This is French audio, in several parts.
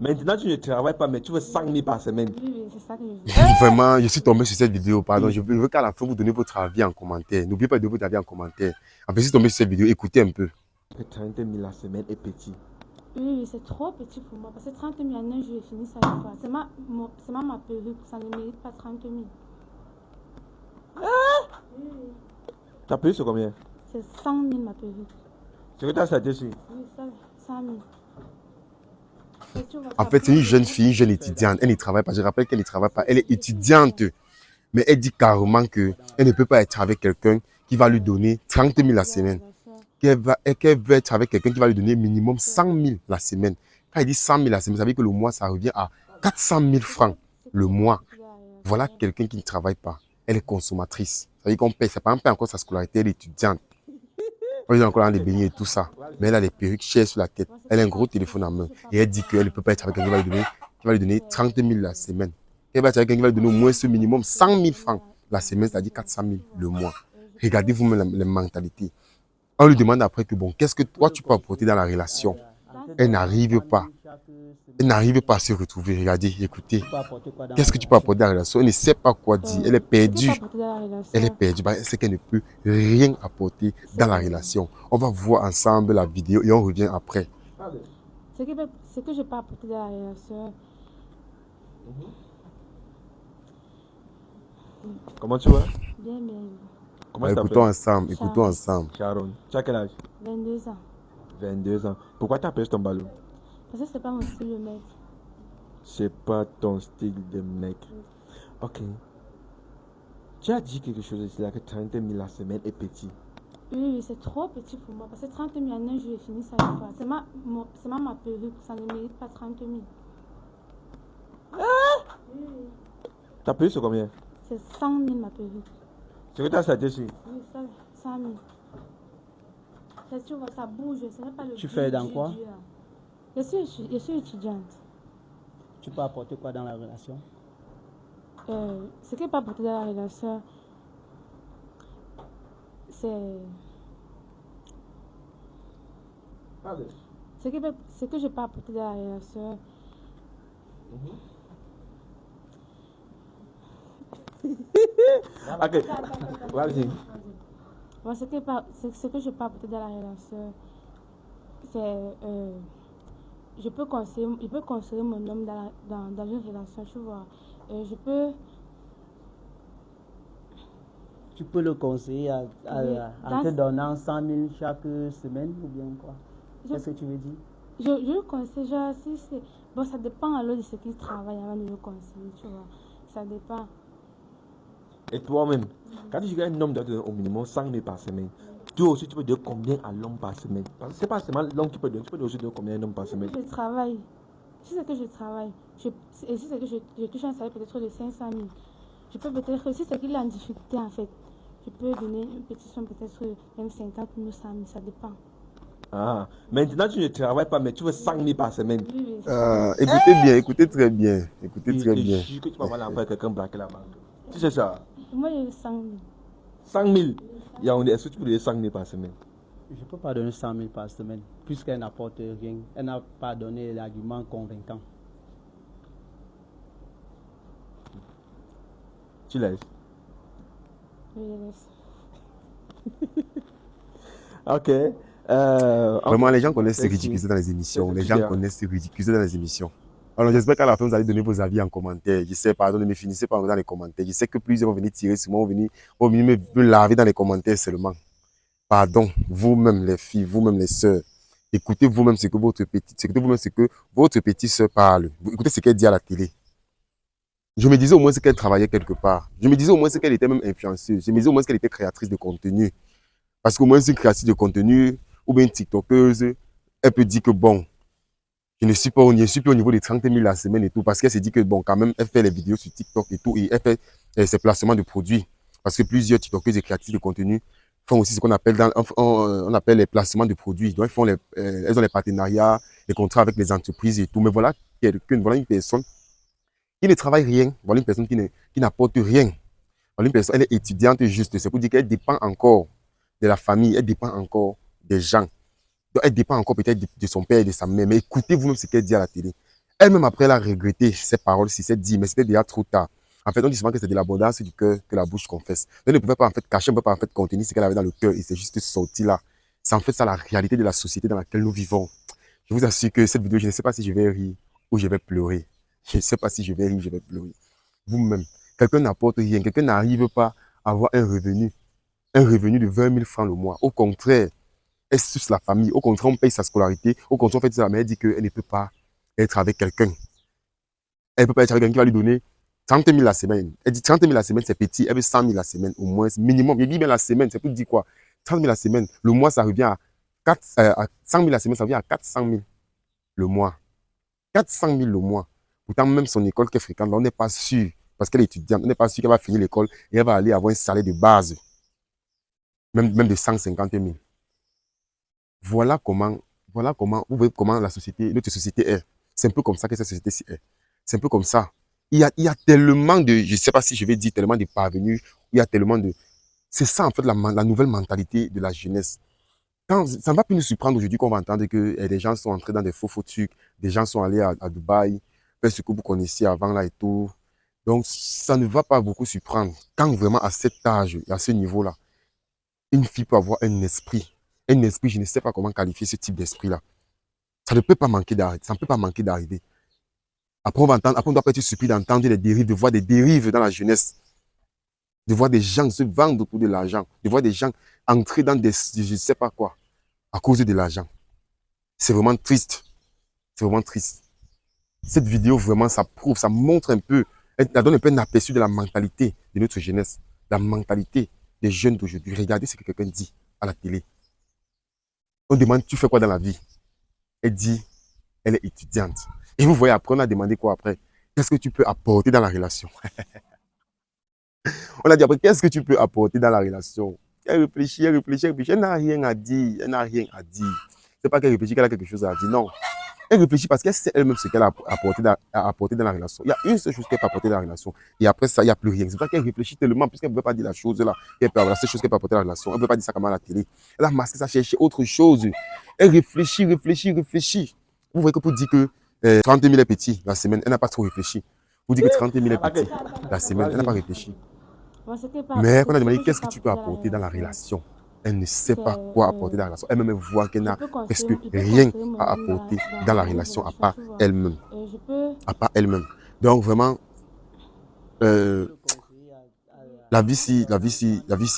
Maintenant, tu ne travailles pas, mais tu veux 100 000 par semaine. Oui, c'est ça que je veux. Vraiment, je suis tombé sur cette vidéo, pardon. Je veux qu'à la fin, vous donnez votre avis en commentaire. N'oubliez pas de votre avis en commentaire. En fait, je suis tombé sur cette vidéo, écoutez un peu. 30 000 la semaine est petit. Oui, c'est trop petit pour moi. Parce que 30 000 en un jour, je finis ça une fois. C'est ma perruque, ça ne mérite pas 30 000. Oui, Ta payé c'est combien? c'est 100 000 ma perruque. C'est que tu as acheté sur. Oui, ça, 100 000. Et tu vois, En ça fait, c'est une bouge. jeune fille, une jeune étudiante. Elle ne travaille pas. Je rappelle qu'elle ne travaille pas. Elle est étudiante. Mais elle dit carrément qu'elle ne peut pas être avec quelqu'un qui va lui donner 30 000 la semaine. Qu'elle veut être avec quelqu'un qui va lui donner minimum 100 000 la semaine. Quand elle dit 100 000 la semaine, ça veut dire que le mois, ça revient à 400 000 francs le mois. Voilà quelqu'un qui ne travaille pas. Elle est consommatrice. Ça veut dire qu'on paye. C'est pas un peu encore sa scolarité, elle est étudiante. On est encore dans les beignets et tout ça. Mais elle a les perruques chères sur la tête. Elle a un gros téléphone en main. Et elle dit qu'elle ne peut pas être avec quelqu'un qui va lui donner 30 000 la semaine. Elle va être avec quelqu'un qui va lui donner au moins ce minimum 100 000 francs la semaine, c'est-à-dire 400 000 le mois. Regardez vous-même les mentalités. On lui demande après que bon, qu'est-ce que toi tu peux apporter dans la relation? Elle n'arrive pas. Elle n'arrive pas à se retrouver. Regardez, écoutez. Qu'est-ce que tu peux apporter dans la relation? Elle ne sait pas quoi dire. Elle est perdue. Elle est perdue. C'est qu'elle ne peut rien apporter dans la relation. On va voir ensemble la vidéo et on revient après. Ce que je peux apporter dans la relation. Comment tu vas? Bien, bien. Comment ça Écoutons s'appelle? ensemble, écoutons ensemble. Sharon. Tu as quel âge? 22 ans. 22 ans. Pourquoi tu appelles ton ballon? Parce que c'est pas mon style de mec. C'est pas ton style de mec. Ok. Tu as dit quelque chose ici là que 30 000 la semaine est petit. Oui, c'est trop petit pour moi. Parce que 30 000 en un jour, je finis ça une fois. C'est ma perruque, ça ne mérite pas 30 000. Oui, Ta payé c'est combien? c'est 100 000 ma perruque. C'est que tu as acheté sur. Oui, ça, 100 000. Ça, tu vois, ça bouge. Ce n'est pas le Tu fais dans quoi? Je suis étudiante. Tu peux apporter quoi dans la relation? Ce qui n'est pas apporté dans la relation, c'est... Ce que je peux apporter dans la relation, Ok. Vas-y. bon, ce que je peux apporter dans la relation, c'est... je peux conseiller mon homme dans une relation, tu vois. Tu peux le conseiller en te donnant 100 000 chaque semaine ou bien quoi? Qu'est-ce que tu veux dire? Je le conseille, genre, si c'est... Bon, ça dépend alors de ce qu'il travaille avant de le conseiller, tu vois. Ça dépend. Et toi-même, quand tu dis qu'un homme doit donner au minimum 100 000 par semaine, toi aussi tu peux donner combien à l'homme par semaine? Parce que c'est pas seulement l'homme qui peut donner, tu peux aussi donner combien à un homme par semaine? Je travaille. Si c'est que je travaille, et si c'est que je touche un salaire peut-être de 500 000, je peux peut-être, si c'est qu'il est en difficulté en fait, je peux donner une petite somme peut-être même 50 000 ou 100 000, ça dépend. Ah, maintenant tu ne travailles pas, mais tu veux 100 000 par semaine. Oui, Écoutez bien, écoutez très bien. Écoutez très bien. Je que tu vas avoir l'enfant de quelqu'un braquer la banque. Tu sais ça? Moi, j'ai 100 000. 100 000. Est-ce que tu peux donner 100 000 par semaine? Je ne peux pas donner 100 000 par semaine, puisqu'elle n'apporte rien. Elle n'a pas donné l'argument convaincant. Tu laisses. Oui, je laisse. Ok. Vraiment, les gens connaissent ce ridiculisé dans les émissions. Les gens connaissent ce ridiculisé dans les émissions. Alors, j'espère qu'à la fin, vous allez donner vos avis en commentaire. Je sais, pardon, ne me finissez pas dans les commentaires. Je sais que plusieurs vont venir tirer sur moi, vont venir me laver dans les commentaires seulement. Pardon, vous-même les filles, vous-même les sœurs. Écoutez vous-même ce que votre petite sœur parle. Écoutez ce qu'elle dit à la télé. Je me disais au moins qu'elle travaillait quelque part. Je me disais au moins qu'elle était même influenceuse. Je me disais au moins qu'elle était créatrice de contenu. Parce qu'au moins, une créatrice de contenu ou bien une tiktokeuse, elle peut dire que bon, je ne suis pas au niveau des 30 000 la semaine et tout. Parce qu'elle s'est dit que bon, quand même, elle fait les vidéos sur TikTok et tout. Et elle fait ses placements de produits. Parce que plusieurs tiktokeuses et créatrices de contenu font aussi ce qu'on appelle, on appelle les placements de produits. Donc, elles ont les partenariats, les contrats avec les entreprises et tout. Mais voilà voilà une personne qui ne travaille rien. Voilà une personne qui n'apporte rien. Voilà une personne, elle est étudiante juste. C'est pour dire qu'elle dépend encore de la famille, elle dépend encore des gens. Donc, elle dépend encore peut-être de son père et de sa mère. Mais écoutez vous-même ce qu'elle dit à la télé. Elle-même, après, elle a regretté ces paroles, si c'est dit, mais c'était déjà trop tard. En fait, on dit souvent que c'est de l'abondance du cœur que la bouche confesse. Elle ne pouvait pas en fait cacher, elle ne pouvait pas en fait contenir ce qu'elle avait dans le cœur et c'est juste sorti là. C'est en fait ça la réalité de la société dans laquelle nous vivons. Je vous assure que cette vidéo, je ne sais pas si je vais rire ou je vais pleurer. Je ne sais pas si je vais rire ou je vais pleurer. Vous-même, quelqu'un n'apporte rien, quelqu'un n'arrive pas à avoir un revenu de 20 000 francs le mois. Au contraire, elle suce la famille. Au contraire, on paye sa scolarité. Au contraire, on fait ça, mais elle dit qu'elle ne peut pas être avec quelqu'un. Elle ne peut pas être avec quelqu'un qui va lui donner 30 000 la semaine. Elle dit 30 000 la semaine, c'est petit. Elle veut 100 000 la semaine au moins, minimum. Je dis bien la semaine, c'est pour dire quoi? 30 000 la semaine. Le mois, ça revient à 100 000 la semaine, ça revient à 400 000 le mois. 400 000 le mois. Pourtant, même son école qu'elle fréquente, on n'est pas sûr, parce qu'elle est étudiante, on n'est pas sûr qu'elle va finir l'école et elle va aller avoir un salaire de base, même de 150 000. Voilà comment, vous voyez comment notre société est. C'est un peu comme ça que cette société-ci est. C'est un peu comme ça. Il y a tellement de, je ne sais pas si je vais dire tellement de parvenus, il y a tellement de... C'est ça en fait la nouvelle mentalité de la jeunesse. Ça ne va plus nous surprendre aujourd'hui qu'on va entendre que des gens sont entrés dans des faux trucs, des gens sont allés à Dubaï, faire ce que vous connaissiez avant là et tout. Donc ça ne va pas beaucoup surprendre. Quand vraiment à cet âge et à ce niveau-là, une fille peut avoir un esprit, je ne sais pas comment qualifier ce type d'esprit-là. Ça ne peut pas manquer d'arriver. Ça ne peut pas manquer d'arriver. Après, on doit pas être surpris d'entendre des dérives, de voir des dérives dans la jeunesse. De voir des gens se vendre pour de l'argent. De voir des gens entrer dans des, je ne sais pas quoi, à cause de l'argent. C'est vraiment triste. C'est vraiment triste. Cette vidéo, vraiment, ça prouve, ça montre un peu, elle donne un peu un aperçu de la mentalité de notre jeunesse. La mentalité des jeunes d'aujourd'hui. Regardez ce que quelqu'un dit à la télé. On demande, tu fais quoi dans la vie? Elle dit, elle est étudiante. Et vous voyez, après, on a demandé quoi après? Qu'est-ce que tu peux apporter dans la relation? On a dit après, qu'est-ce que tu peux apporter dans la relation? Elle réfléchit, elle réfléchit, elle réfléchit. Elle n'a rien à dire. Elle n'a rien à dire. C'est pas qu'elle réfléchit qu'elle a quelque chose à dire. Non. Elle réfléchit parce qu'elle sait elle-même ce qu'elle a apporté dans la relation. Il y a une seule chose qu'elle peut apporter dans la relation. Et après ça, il n'y a plus rien. C'est pour ça qu'elle réfléchit tellement, puisqu'elle ne veut pas dire la chose là. La seule chose qu'elle peut apporter dans la relation. Elle ne veut pas dire ça comme à la télé. Elle a masqué ça, chercher autre chose. Elle réfléchit, réfléchit, réfléchit. Vous voyez que pour dire que 30 000 est petit la semaine, elle n'a pas trop réfléchi. Vous dites que 30 000 est petit la semaine, elle n'a pas réfléchi. Mais quand on a demandé qu'est-ce que tu peux apporter dans la relation, elle ne sait pas quoi apporter dans la relation. Elle-même voit qu'elle n'a presque rien à apporter dans la relation à part elle-même. À part elle-même. Donc vraiment, la vie si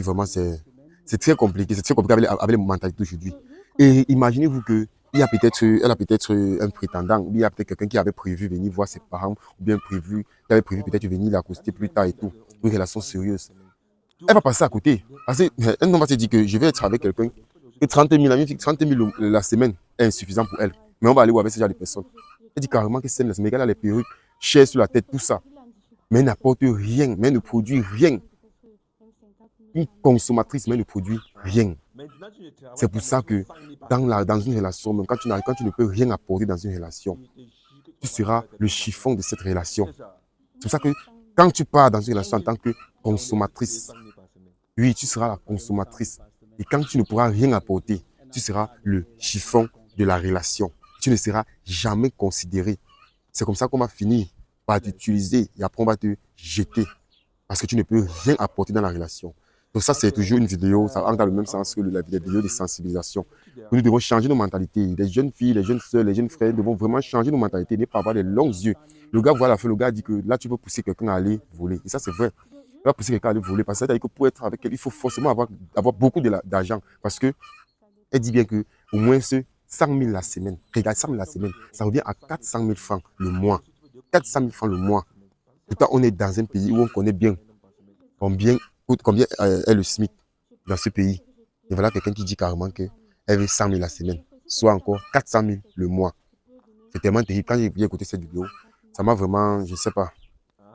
vraiment c'est très compliqué. C'est très compliqué avec les mentalités d'aujourd'hui. Et imaginez-vous que elle a peut-être un prétendant, il y a peut-être quelqu'un qui avait prévu venir voir ses parents, ou bien qui avait prévu peut-être venir l'accoster plus tard et tout, une relation sérieuse. Elle va passer à côté. Parce qu'elle va se dire que je vais être avec quelqu'un, que 30 000, 30 000 la semaine est insuffisant pour elle. Mais on va aller où avec ce genre de personnes. Elle dit carrément que c'est la semaine, elle a les perruques, chaises sur la tête, tout ça. Mais elle n'apporte rien, mais elle ne produit rien. Une consommatrice, mais elle ne produit rien. C'est pour ça que dans une relation, même quand tu ne peux rien apporter dans une relation, tu seras le chiffon de cette relation. C'est pour ça que quand tu pars dans une relation en tant que consommatrice, oui, tu seras la consommatrice. Et quand tu ne pourras rien apporter, tu seras le chiffon de la relation. Tu ne seras jamais considéré. C'est comme ça qu'on va finir par t'utiliser et après on va te jeter parce que tu ne peux rien apporter dans la relation. Donc ça, c'est toujours une vidéo, ça entre dans le même sens que la vidéo de sensibilisation. Nous devons changer nos mentalités. Les jeunes filles, les jeunes soeurs, les jeunes frères devons vraiment changer nos mentalités, ne pas avoir des longs yeux. Le gars voit la fin, le gars dit que là, tu peux pousser quelqu'un à aller voler. Et ça, c'est vrai. Tu vas pousser quelqu'un à aller voler parce que pour être avec elle, il faut forcément avoir beaucoup d'argent. Parce que elle dit bien que au moins 100 000 la semaine. Regarde, 100 000 la semaine, ça revient à 400 000 francs le mois. 400 000 francs le mois. Pourtant, on est dans un pays où on connaît bien combien est le SMIC dans ce pays. Et voilà quelqu'un qui dit carrément qu'elle veut 100 000 la semaine, soit encore 400 000 le mois. C'est tellement terrible. Quand j'ai écouté cette vidéo, ça m'a vraiment, je ne sais pas,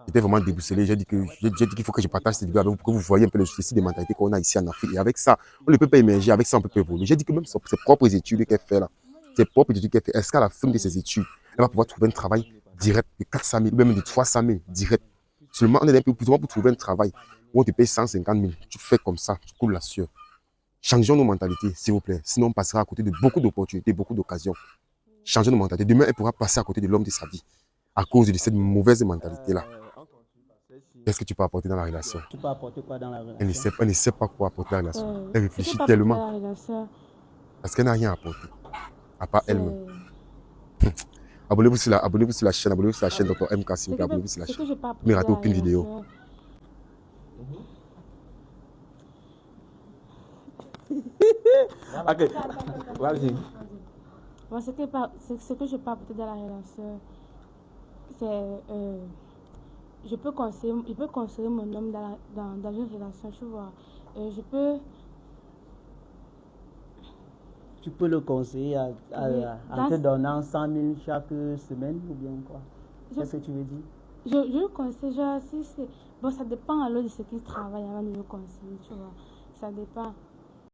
j'étais vraiment déboussolé. J'ai dit qu'il faut que je partage cette vidéo avec vous pour que vous voyez un peu le souci des mentalités qu'on a ici en Afrique. Et avec ça, on ne peut pas émerger, avec ça, on peut pas évoluer. J'ai dit que même ses propres études qu'elle fait là, ses propres études qu'elle fait, est-ce qu'à la fin de ses études, elle va pouvoir trouver un travail direct de 400 000 ou même de 300 000 direct. Seulement, on est un peu pour trouver un travail où on te paye 150 000. Tu fais comme ça, tu coules la sueur. Changeons nos mentalités, s'il vous plaît. Sinon, on passera à côté de beaucoup d'opportunités, beaucoup d'occasions. Changeons nos mentalités. Demain, elle pourra passer à côté de l'homme de sa vie. à cause de cette mauvaise mentalité-là. Qu'est-ce que tu peux apporter dans la relation? Tu peux apporter quoi dans la relation? Elle ne sait pas quoi apporter dans la relation. Elle réfléchit pas tellement. dans la relation, Parce qu'elle n'a rien à apporter. À part c'est- elle-même. Abonnez-vous sur la chaîne. Abonnez-vous sur la chaîne Dr MK, s'il vous plaît. Abonnez-vous sur la ce que chaîne. je peux Ne apporter ratez dans la aucune vidéo. relation, Ok, vas-y. Bon, ce que je peux apporter dans la relation, c'est je peux conseiller mon homme dans une relation, tu vois. Tu peux le conseiller Oui, en te donnant 100 000 chaque semaine ou bien quoi? Qu'est-ce que tu veux dire? je le conseille, genre, si c'est... Bon, ça dépend alors de ce qu'il travaille avant de le conseiller, tu vois. Ça dépend.